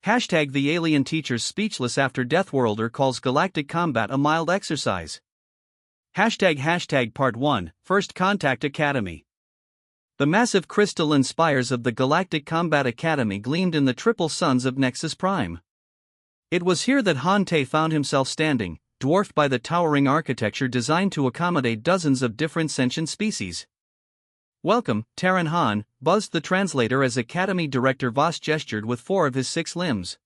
Hashtag the alien teacher's speechless after Deathworlder calls galactic combat a mild exercise. Hashtag Part 1, First Contact Academy. The massive crystalline spires of the Galactic Combat Academy gleamed in the triple suns of Nexus Prime. It was here that Han Te found himself standing, dwarfed by the towering architecture designed to accommodate dozens of different sentient species. "Welcome, Terran Han," buzzed the translator as Academy Director Voss gestured with 4 of his 6 limbs.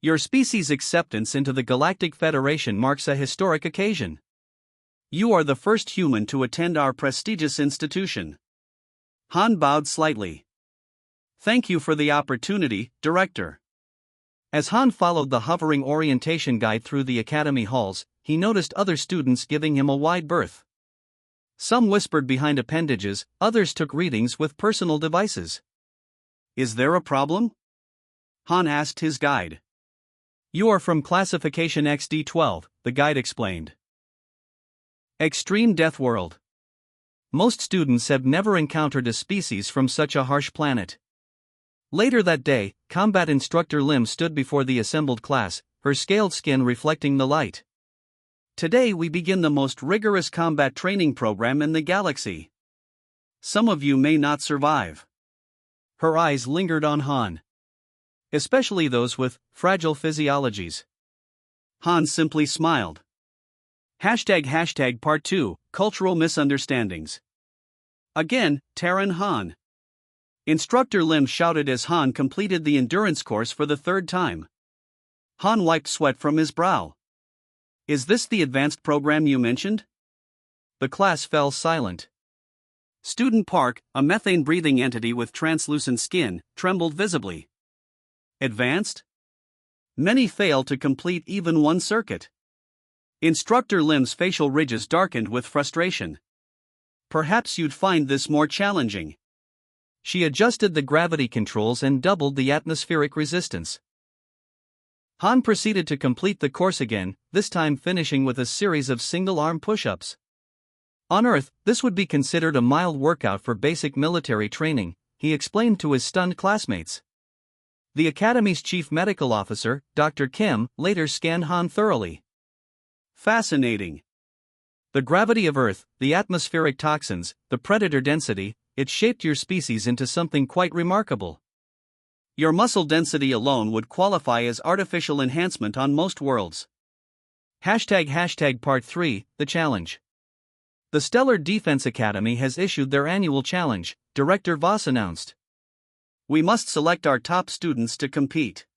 "Your species' acceptance into the Galactic Federation marks a historic occasion. You are the first human to attend our prestigious institution." Han bowed slightly. "Thank you for the opportunity, Director." As Han followed the hovering orientation guide through the Academy halls, he noticed other students giving him a wide berth. Some whispered behind appendages, others took readings with personal devices. "Is there a problem?" Han asked his guide. "You are from Classification XD12, the guide explained. Extreme Death World. Most students have never encountered a species from such a harsh planet." Later that day, Combat Instructor Lim stood before the assembled class, her scaled skin reflecting the light. "Today we begin the most rigorous combat training program in the galaxy. Some of you may not survive." Her eyes lingered on Han. "Especially those with fragile physiologies." Han simply smiled. Hashtag Part 2, Cultural Misunderstandings. Again, Terran Han. Instructor Lim shouted as Han completed the endurance course for the 3rd time. Han wiped sweat from his brow. "Is this the advanced program you mentioned?" The class fell silent. Student Park, a methane-breathing entity with translucent skin, trembled visibly. "Advanced?" Many failed to complete even one circuit. Instructor Lim's facial ridges darkened with frustration. "Perhaps you'd find this more challenging." She adjusted the gravity controls and doubled the atmospheric resistance. Han proceeded to complete the course again, this time finishing with a series of single-arm push-ups. On Earth, this would be considered a mild workout for basic military training, he explained to his stunned classmates. The Academy's chief medical officer, Dr. Kim, later scanned Han thoroughly. "Fascinating. The gravity of Earth, the atmospheric toxins, the predator density, it shaped your species into something quite remarkable. Your muscle density alone would qualify as artificial enhancement on most worlds." Hashtag Part 3, The Challenge. The Stellar Defense Academy has issued their annual challenge, Director Voss announced. "We must select our top students to compete.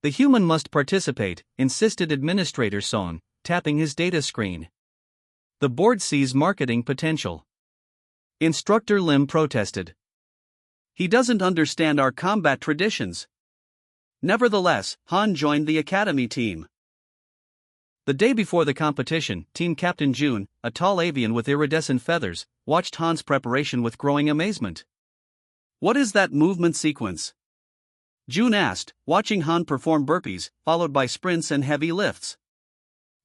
The human must participate," insisted Administrator Son, tapping his data screen. "The board sees marketing potential." Instructor Lim protested. "He doesn't understand our combat traditions." Nevertheless, Han joined the Academy team. The day before the competition, Team Captain June, a tall avian with iridescent feathers, watched Han's preparation with growing amazement. "What is that movement sequence?" June asked, watching Han perform burpees, followed by sprints and heavy lifts.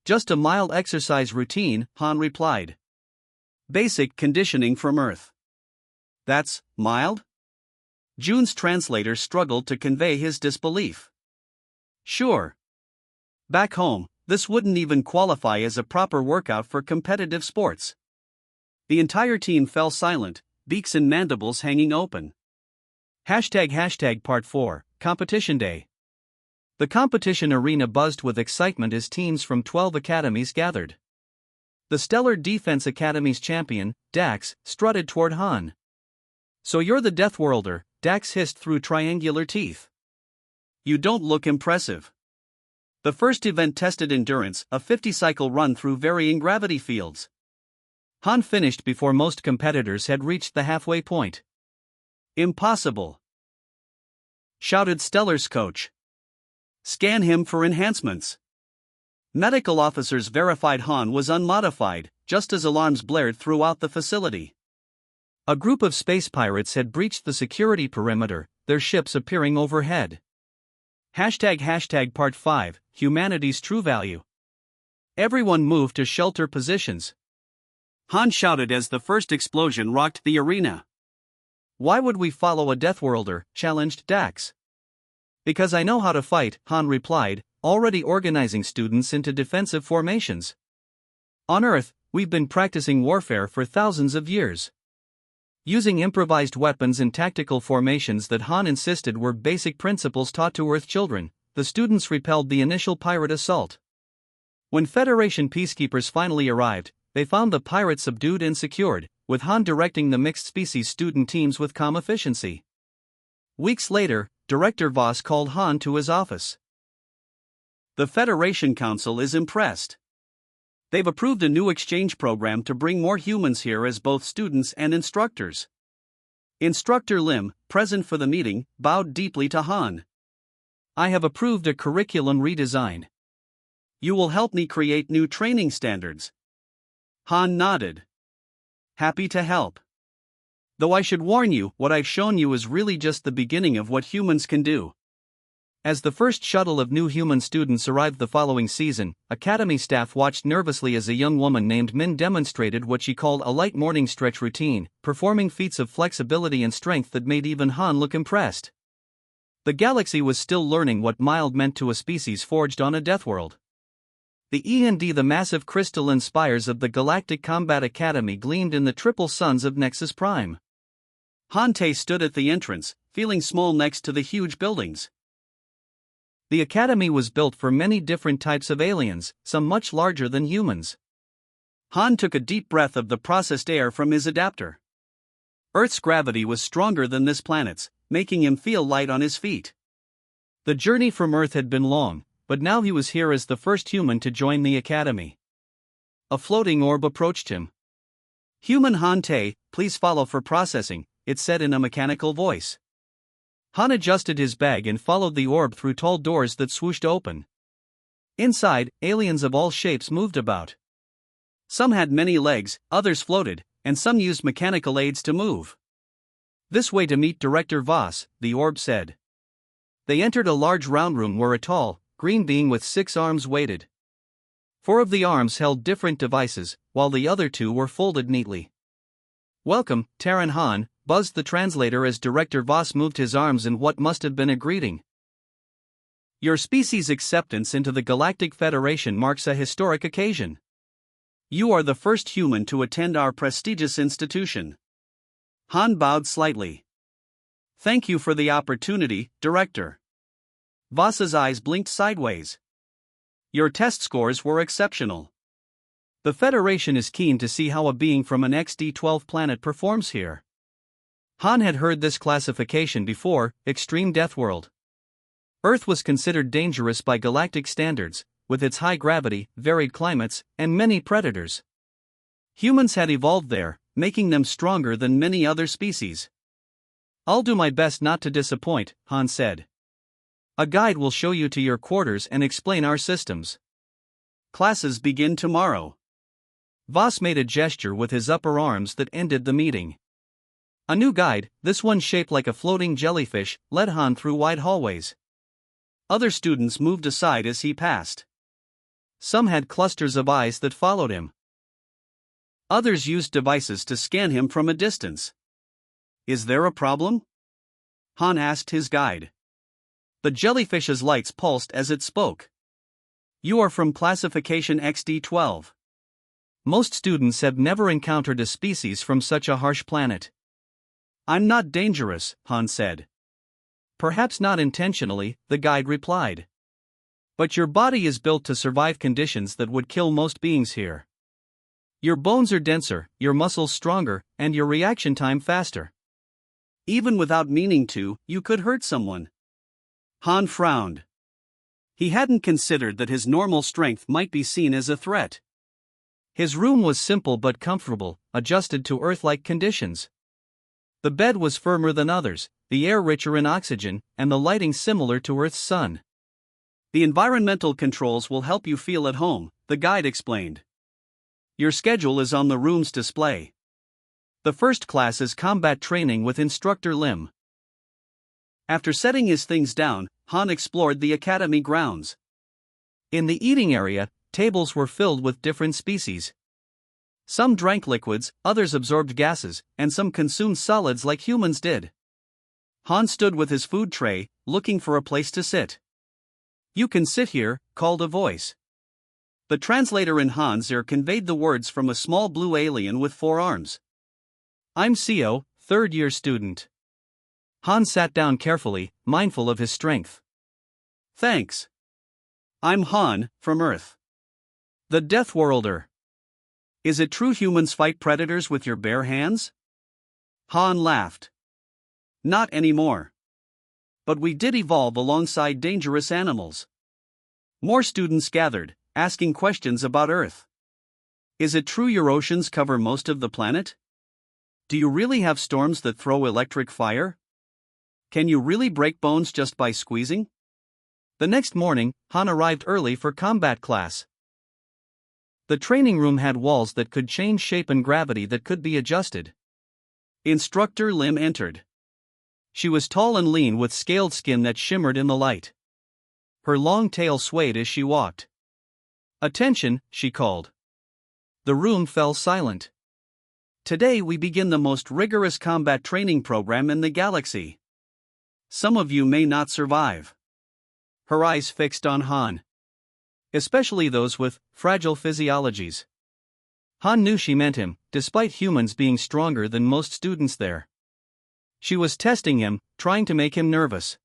"Just a mild exercise routine," Han replied. "Basic conditioning from Earth." "That's mild?" June's translator struggled to convey his disbelief. "Sure. Back home, this wouldn't even qualify as a proper workout for competitive sports." The entire team fell silent, beaks and mandibles hanging open. Hashtag Part 4, Competition Day. The competition arena buzzed with excitement as teams from 12 academies gathered. The Stellar Defense Academy's champion, Dax, strutted toward Han. "So you're the Deathworlder," Dax hissed through triangular teeth. "You don't look impressive." The first event tested endurance, a 50-cycle run through varying gravity fields. Han finished before most competitors had reached the halfway point. "Impossible!" shouted Stellar's coach. "Scan him for enhancements." Medical officers verified Han was unmodified, just as alarms blared throughout the facility. A group of space pirates had breached the security perimeter, their ships appearing overhead. Hashtag Part 5, Humanity's True Value. Everyone moved to shelter positions. Han shouted as the first explosion rocked the arena. "Why would we follow a Deathworlder?" challenged Dax. Because I know how to fight, Han replied, already organizing students into defensive formations. On Earth, we've been practicing warfare for thousands of years. Using improvised weapons and tactical formations that Han insisted were basic principles taught to Earth children, the students repelled the initial pirate assault. When Federation peacekeepers finally arrived, they found the pirates subdued and secured, with Han directing the mixed-species student teams with calm efficiency. Weeks later, Director Voss called Han to his office. The Federation Council is impressed. They've approved a new exchange program to bring more humans here as both students and instructors. Instructor Lim, present for the meeting, bowed deeply to Han. I have approved a curriculum redesign. You will help me create new training standards. Han nodded. Happy to help. Though I should warn you, what I've shown you is really just the beginning of what humans can do. As the first shuttle of new human students arrived the following season, Academy staff watched nervously as a young woman named Min demonstrated what she called a light morning stretch routine, performing feats of flexibility and strength that made even Han look impressed. The galaxy was still learning what mild meant to a species forged on a Deathworld. The massive crystalline spires of the Galactic Combat Academy gleamed in the triple suns of Nexus Prime. Han Te stood at the entrance, feeling small next to the huge buildings. The Academy was built for many different types of aliens, some much larger than humans. Han took a deep breath of the processed air from his adapter. Earth's gravity was stronger than this planet's, making him feel light on his feet. The journey from Earth had been long, but now he was here as the first human to join the Academy. A floating orb approached him. Human Han Te, please follow for processing, it said in a mechanical voice. Han adjusted his bag and followed the orb through tall doors that swooshed open. Inside, aliens of all shapes moved about. Some had many legs, others floated, and some used mechanical aids to move. This way to meet Director Voss, the orb said. They entered a large round room where a tall, green being with 6 arms waited. 4 of the arms held different devices, while the other 2 were folded neatly. Welcome, Terran Han, buzzed the translator as Director Voss moved his arms in what must have been a greeting. Your species' acceptance into the Galactic Federation marks a historic occasion. You are the first human to attend our prestigious institution. Han bowed slightly. Thank you for the opportunity, Director. Voss's eyes blinked sideways. Your test scores were exceptional. The Federation is keen to see how a being from an XD-12 planet performs here. Han had heard this classification before, Extreme Deathworld. Earth was considered dangerous by galactic standards, with its high gravity, varied climates, and many predators. Humans had evolved there, making them stronger than many other species. I'll do my best not to disappoint, Han said. A guide will show you to your quarters and explain our systems. Classes begin tomorrow. Voss made a gesture with his upper arms that ended the meeting. A new guide, this one shaped like a floating jellyfish, led Han through wide hallways. Other students moved aside as he passed. Some had clusters of eyes that followed him. Others used devices to scan him from a distance. Is there a problem? Han asked his guide. The jellyfish's lights pulsed as it spoke. You are from classification XD-12. Most students have never encountered a species from such a harsh planet. I'm not dangerous, Han said. Perhaps not intentionally, the guide replied. But your body is built to survive conditions that would kill most beings here. Your bones are denser, your muscles stronger, and your reaction time faster. Even without meaning to, you could hurt someone. Han frowned. He hadn't considered that his normal strength might be seen as a threat. His room was simple but comfortable, adjusted to Earth-like conditions. The bed was firmer than others, the air richer in oxygen, and the lighting similar to Earth's sun. The environmental controls will help you feel at home, the guide explained. Your schedule is on the room's display. The first class is combat training with Instructor Lim. After setting his things down, Han explored the academy grounds. In the eating area, tables were filled with different species. Some drank liquids, others absorbed gases, and some consumed solids like humans did. Han stood with his food tray, looking for a place to sit. "You can sit here," called a voice. The translator in Han's ear conveyed the words from a small blue alien with 4 arms. "I'm Sio, third-year student." Han sat down carefully, mindful of his strength. "Thanks. I'm Han, from Earth. The Deathworlder. Is it true humans fight predators with your bare hands?" Han laughed. "Not anymore. But we did evolve alongside dangerous animals." More students gathered, asking questions about Earth. "Is it true your oceans cover most of the planet? Do you really have storms that throw electric fire? Can you really break bones just by squeezing?" The next morning, Han arrived early for combat class. The training room had walls that could change shape and gravity that could be adjusted. Instructor Lim entered. She was tall and lean with scaled skin that shimmered in the light. Her long tail swayed as she walked. "Attention," she called. The room fell silent. "Today we begin the most rigorous combat training program in the galaxy. Some of you may not survive." Her eyes fixed on Han. Especially those with fragile physiologies. Han knew she meant him, despite humans being stronger than most students there. She was testing him, trying to make him nervous.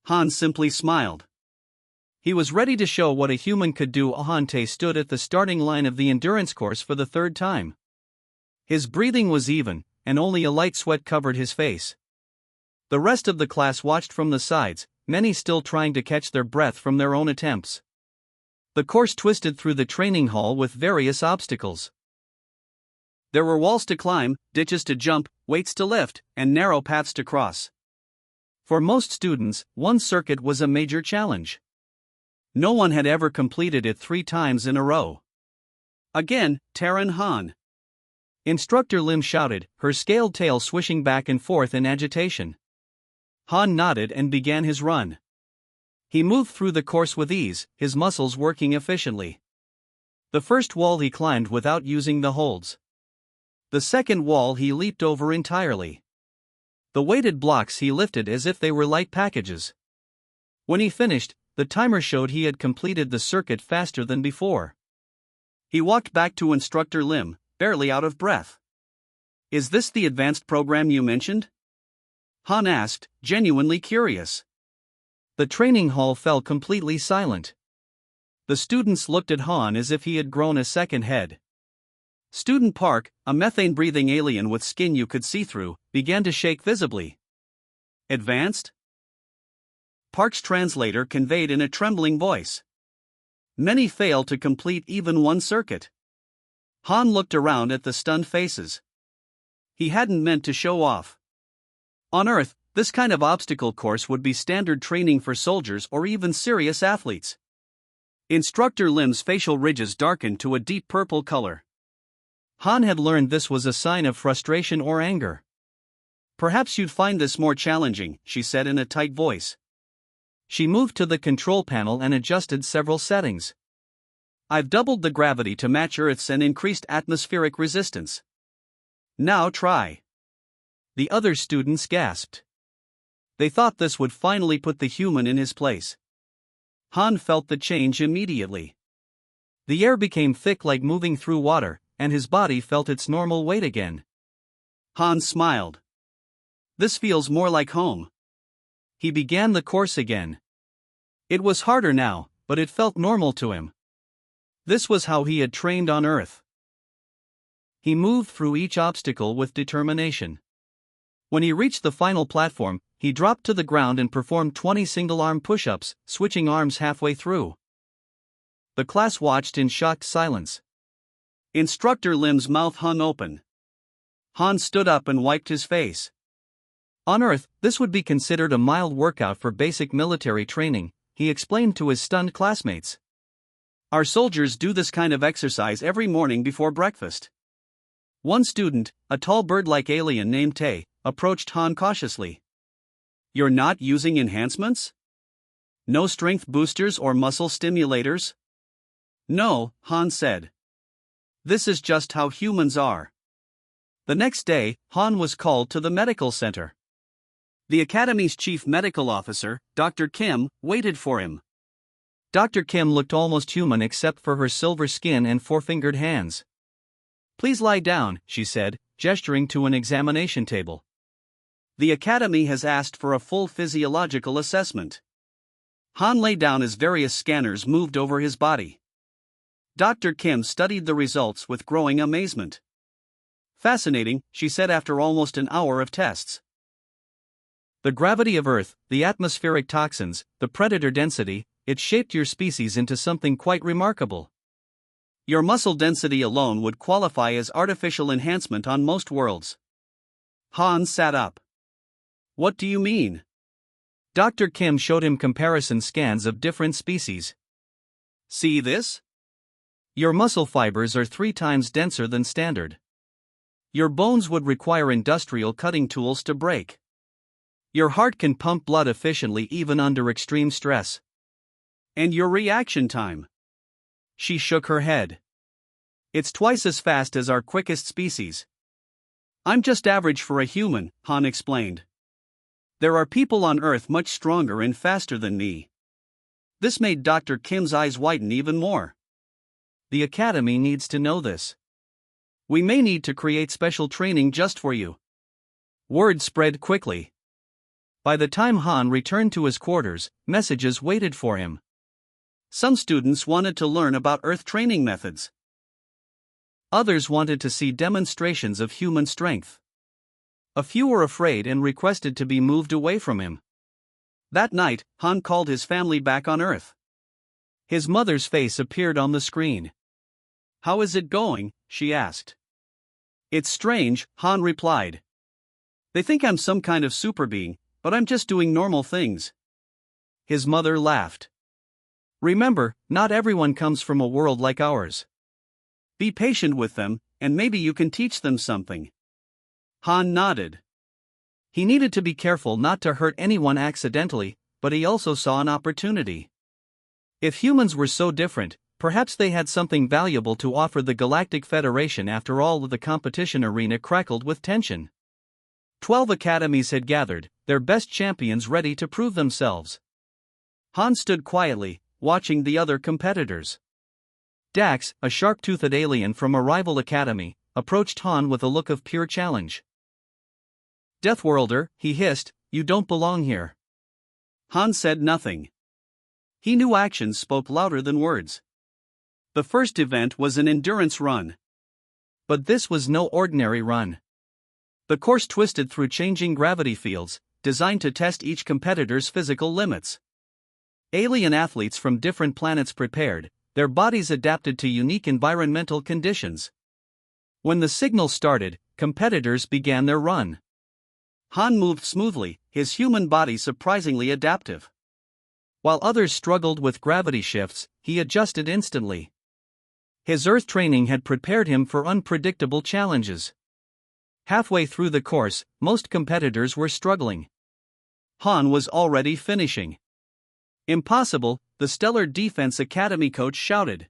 Han simply smiled. He was ready to show what a human could do. Ahante stood at the starting line of the endurance course for the 3rd time. His breathing was even, and only a light sweat covered his face. The rest of the class watched from the sides, many still trying to catch their breath from their own attempts. The course twisted through the training hall with various obstacles. There were walls to climb, ditches to jump, weights to lift, and narrow paths to cross. For most students, one circuit was a major challenge. No one had ever completed it 3 times in a row. "Again, Terran Han." Instructor Lim shouted, her scaled tail swishing back and forth in agitation. Han nodded and began his run. He moved through the course with ease, his muscles working efficiently. The first wall he climbed without using the holds. The second wall he leaped over entirely. The weighted blocks he lifted as if they were light packages. When he finished, the timer showed he had completed the circuit faster than before. He walked back to Instructor Lim, barely out of breath. "Is this the advanced program you mentioned?" Han asked, genuinely curious. The training hall fell completely silent. The students looked at Han as if he had grown a second head. Student Park, a methane-breathing alien with skin you could see through, began to shake visibly. "Advanced?" Park's translator conveyed in a trembling voice. "Many fail to complete even one circuit." Han looked around at the stunned faces. He hadn't meant to show off. On Earth, this kind of obstacle course would be standard training for soldiers or even serious athletes. Instructor Lim's facial ridges darkened to a deep purple color. Han had learned this was a sign of frustration or anger. "Perhaps you'd find this more challenging," she said in a tight voice. She moved to the control panel and adjusted several settings. "I've doubled the gravity to match Earth's and increased atmospheric resistance. Now try." The other students gasped. They thought this would finally put the human in his place. Han felt the change immediately. The air became thick like moving through water, and his body felt its normal weight again. Han smiled. "This feels more like home." He began the course again. It was harder now, but it felt normal to him. This was how he had trained on Earth. He moved through each obstacle with determination. When he reached the final platform, he dropped to the ground and performed 20 single-arm push-ups, switching arms halfway through. The class watched in shocked silence. Instructor Lim's mouth hung open. Han stood up and wiped his face. On Earth, this would be considered a mild workout for basic military training, he explained to his stunned classmates. "Our soldiers do this kind of exercise every morning before breakfast." One student, a tall bird-like alien named Tay, approached Han cautiously. "You're not using enhancements? No strength boosters or muscle stimulators?" "No," Han said. "This is just how humans are." The next day, Han was called to the medical center. The Academy's chief medical officer, Dr. Kim, waited for him. Dr. Kim looked almost human except for her silver skin and four-fingered hands. "Please lie down," she said, gesturing to an examination table. "The Academy has asked for a full physiological assessment." Han lay down as various scanners moved over his body. Dr. Kim studied the results with growing amazement. "Fascinating," she said after almost an hour of tests. "The gravity of Earth, the atmospheric toxins, the predator density, it shaped your species into something quite remarkable. Your muscle density alone would qualify as artificial enhancement on most worlds." Han sat up. "What do you mean?" Dr. Kim showed him comparison scans of different species. "See this? Your muscle fibers are 3 times denser than standard. Your bones would require industrial cutting tools to break. Your heart can pump blood efficiently even under extreme stress. And your reaction time?" She shook her head. "It's twice as fast as our quickest species." "I'm just average for a human," Han explained. "There are people on Earth much stronger and faster than me." This made Dr. Kim's eyes widen even more. "The Academy needs to know this. We may need to create special training just for you." Word spread quickly. By the time Han returned to his quarters, messages waited for him. Some students wanted to learn about Earth training methods. Others wanted to see demonstrations of human strength. A few were afraid and requested to be moved away from him. That night, Han called his family back on Earth. His mother's face appeared on the screen. "How is it going?" she asked. "It's strange," Han replied. "They think I'm some kind of super being, but I'm just doing normal things." His mother laughed. "Remember, not everyone comes from a world like ours. Be patient with them, and maybe you can teach them something." Han nodded. He needed to be careful not to hurt anyone accidentally, but he also saw an opportunity. If humans were so different, perhaps they had something valuable to offer the Galactic Federation. After all, the competition arena crackled with tension. 12 academies had gathered, their best champions ready to prove themselves. Han stood quietly, watching the other competitors. Dax, a sharp-toothed alien from a rival academy, approached Han with a look of pure challenge. "Deathworlder," he hissed, "you don't belong here." Han said nothing. He knew actions spoke louder than words. The first event was an endurance run. But this was no ordinary run. The course twisted through changing gravity fields, designed to test each competitor's physical limits. Alien athletes from different planets prepared, their bodies adapted to unique environmental conditions. When the signal started, competitors began their run. Han moved smoothly, his human body surprisingly adaptive. While others struggled with gravity shifts, he adjusted instantly. His Earth training had prepared him for unpredictable challenges. Halfway through the course, most competitors were struggling. Han was already finishing. "Impossible," the Stellar Defense Academy coach shouted.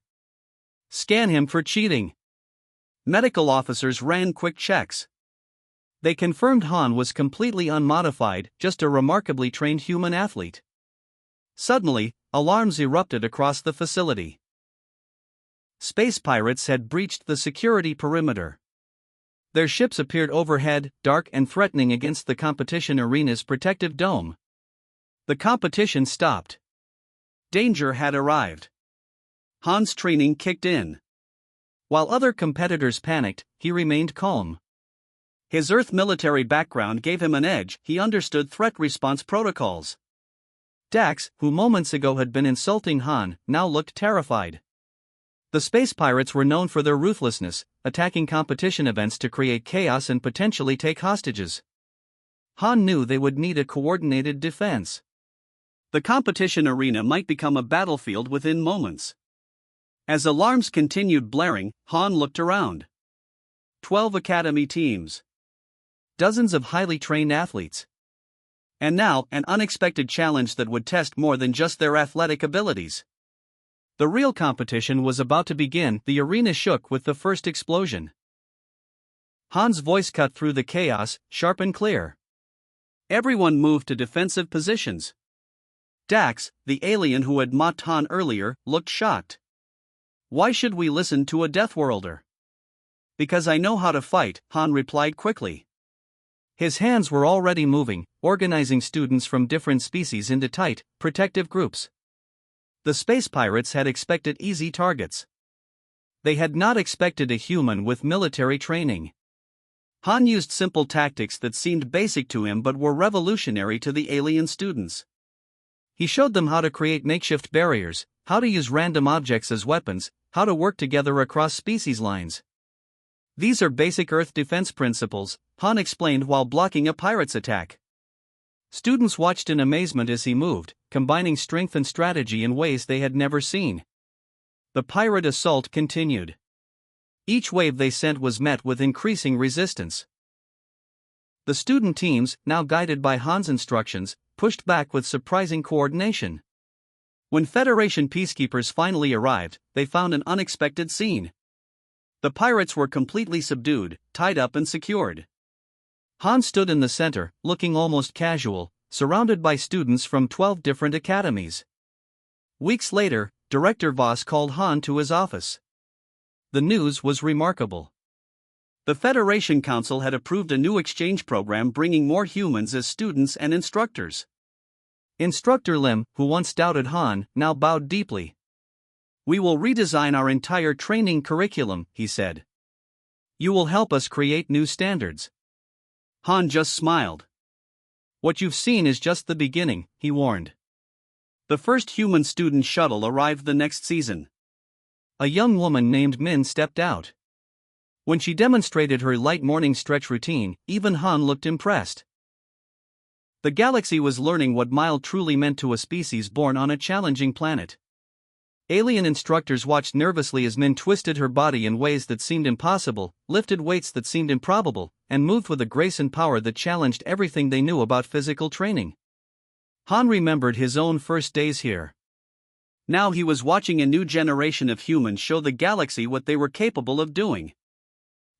"Scan him for cheating." Medical officers ran quick checks. They confirmed Han was completely unmodified, just a remarkably trained human athlete. Suddenly, alarms erupted across the facility. Space pirates had breached the security perimeter. Their ships appeared overhead, dark and threatening against the competition arena's protective dome. The competition stopped. Danger had arrived. Han's training kicked in. While other competitors panicked, he remained calm. His Earth military background gave him an edge. He understood threat response protocols. Dax, who moments ago had been insulting Han, now looked terrified. The space pirates were known for their ruthlessness, attacking competition events to create chaos and potentially take hostages. Han knew they would need a coordinated defense. The competition arena might become a battlefield within moments. As alarms continued blaring, Han looked around. 12 academy teams. Dozens of highly trained athletes. And now, an unexpected challenge that would test more than just their athletic abilities. The real competition was about to begin. The arena shook with the first explosion. Han's voice cut through the chaos, sharp and clear. Everyone moved to defensive positions. Dax, the alien who had mocked Han earlier, looked shocked. "Why should we listen to a Deathworlder?" "Because I know how to fight," Han replied quickly. His hands were already moving, organizing students from different species into tight, protective groups. The space pirates had expected easy targets. They had not expected a human with military training. Han used simple tactics that seemed basic to him but were revolutionary to the alien students. He showed them how to create makeshift barriers, how to use random objects as weapons, how to work together across species lines. "These are basic Earth defense principles," Han explained while blocking a pirate's attack. Students watched in amazement as he moved, combining strength and strategy in ways they had never seen. The pirate assault continued. Each wave they sent was met with increasing resistance. The student teams, now guided by Han's instructions, pushed back with surprising coordination. When Federation peacekeepers finally arrived, they found an unexpected scene. The pirates were completely subdued, tied up and secured. Han stood in the center, looking almost casual, surrounded by students from 12 different academies. Weeks later, Director Voss called Han to his office. The news was remarkable. The Federation Council had approved a new exchange program bringing more humans as students and instructors. Instructor Lim, who once doubted Han, now bowed deeply. "We will redesign our entire training curriculum," he said. "You will help us create new standards." Han just smiled. "What you've seen is just the beginning," he warned. The first human student shuttle arrived the next season. A young woman named Min stepped out. When she demonstrated her light morning stretch routine, even Han looked impressed. The galaxy was learning what mild truly meant to a species born on a challenging planet. Alien instructors watched nervously as Min twisted her body in ways that seemed impossible, lifted weights that seemed improbable, and moved with a grace and power that challenged everything they knew about physical training. Han remembered his own first days here. Now he was watching a new generation of humans show the galaxy what they were capable of doing.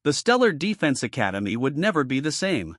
The Stellar Defense Academy would never be the same.